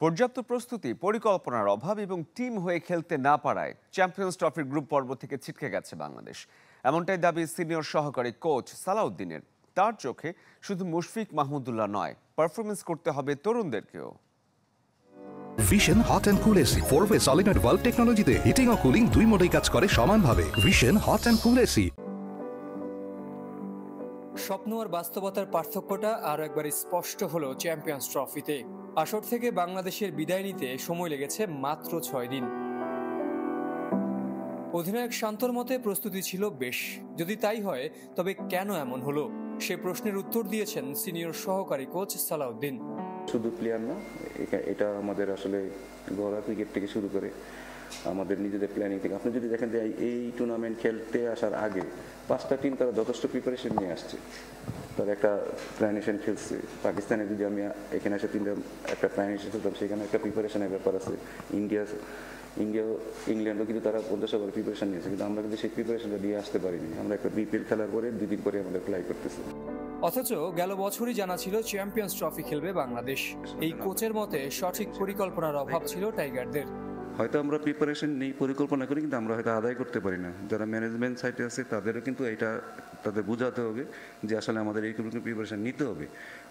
পর্যাপ্ত প্রস্তুতি, পরিকল্পনার অভাব এবং টিম হয়ে খেলতে না পারায় চ্যাম্পিয়ন্স ট্রফির গ্রুপ পর্ব থেকে ছিটকে গেছে বাংলাদেশ। এমনটাই দাবি সিনিয়র সহকারী কোচ সালাউদ্দিনের। তার চোখে শুধু মুশফিক মাহমুদুল্লাহ নয়, পারফরমেন্স করতে হবে তরুণদেরকেও। Vision hot and cool AC 4-way solenoid valve টেকনোলজিতে হিটিং ও কুলিং দুই মোডেই কাজ করে সমানভাবে। Vision hot and cool AC. স্বপ্ন আর বাস্তবতার পার্থক্যটা আরও একবার স্পষ্ট হলো চ্যাম্পিয়ন্স ট্রফিতে। আসর থেকে বাংলাদেশের বিদায় নিতে সময় লেগেছে মাত্র 6 দিন। অধিনায়ক শান্তর মতে প্রস্তুতি ছিল বেশ। যদি তাই হয় তবে কেন এমন হলো, সে প্রশ্নের উত্তর দিয়েছেন সিনিয়র সহকারী কোচ সালাউদ্দিন। শুধু প্লেয়ার না, এটা আমাদের আসলে ঘরোয়া ক্রিকেট থেকে শুরু করে আমাদের নিজেদের প্ল্যানিং থেকে। আপনি যদি দেখেন যে এই টুর্নামেন্ট খেলতে আসার আগে 5টা টিম তারা যথেষ্ট প্রিপারেশন নিয়ে আসছে, তারা একটা প্ল্যানেশন খেলছে। পাকিস্তানে যদি আমি এখানে এসে একটা প্ল্যানেশন খেলতাম, সেখানে একটা প্রিপারেশনের ব্যাপার আছে। ইংল্যান্ডও কিন্তু তারা 50 ওভার প্রিপারেশন নিয়েছে, কিন্তু আমরা কিন্তু সেই প্রিপারেশনটা দিয়ে আসতে পারিনি। আমরা একটা বিপিএল খেলার পরে 2 দিন পরে আমাদের ফ্লাই করতেছি। অথচ গেল বছরই জানা ছিল চ্যাম্পিয়ন্স ট্রফি খেলবে বাংলাদেশ। এই কোচের মতে সঠিক পরিকল্পনার অভাব ছিল টাইগারদের। হয়তো আমরা প্রিপারেশন নেই, পরিকল্পনা করি, কিন্তু আমরা হয়তো আদায় করতে পারি না। যারা ম্যানেজমেন্ট সাইডে আছে তাদেরও কিন্তু এটা তাদের বোঝাতে হবে যে আসলে আমাদের এইরকম প্রিপারেশন নিতে হবে।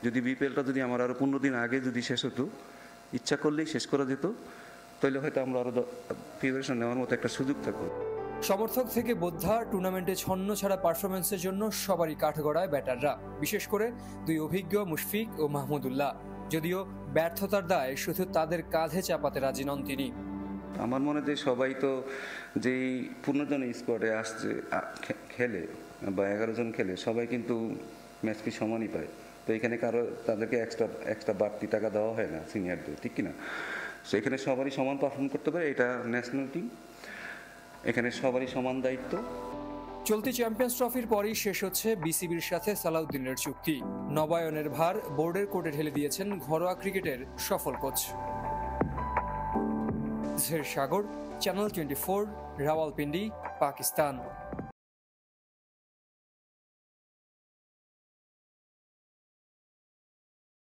যদি বিপিএলটা যদি আমার আরও 15 দিন আগে যদি শেষ হতো, ইচ্ছা করলেই শেষ করা যেত, তাহলে হয়তো আমরা আরও প্রিপারেশন নেওয়ার মতো একটা সুযোগ থাকতো। সমর্থক থেকে বোদ্ধা, টুর্নামেন্টে ছন্ন ছাড়া পারফরমেন্সের জন্য সবারই কাঠগড়ায় ব্যাটাররা, বিশেষ করে দুই অভিজ্ঞ মুশফিক ও মাহমুদুল্লাহ। যদিও ব্যর্থতার দায় শুধু তাদের কাঁধে চাপাতে রাজি নন তিনি। আমার মনে হয় সবাই তো যেই 15 জন স্কোয়াডে আসছে খেলে বা 11 জন খেলে, সবাই কিন্তু ম্যাচ ফি সমানই পায়। তো এখানে কারো তাদেরকে এক্সট্রা বাড়তি টাকা দেওয়া হয় না সিনিয়রদের, ঠিক কিনা? সো এখানে সবারই সমান পারফর্ম করতে পারে। এটা ন্যাশনাল টিম, এখানে সবারই সমান দায়িত্ব। চলতি চ্যাম্পিয়ন্স ট্রফির পরই শেষ হচ্ছে বিসিবির সাথে সালাউদ্দিনের চুক্তি। নবায়নের ভার বোর্ডের কোর্টে ঢেলে দিয়েছেন ঘরোয়া ক্রিকেটের সফল কোচ। জের সাগর, চ্যানেল 24, রাওয়ালপিন্ডি, পাকিস্তান।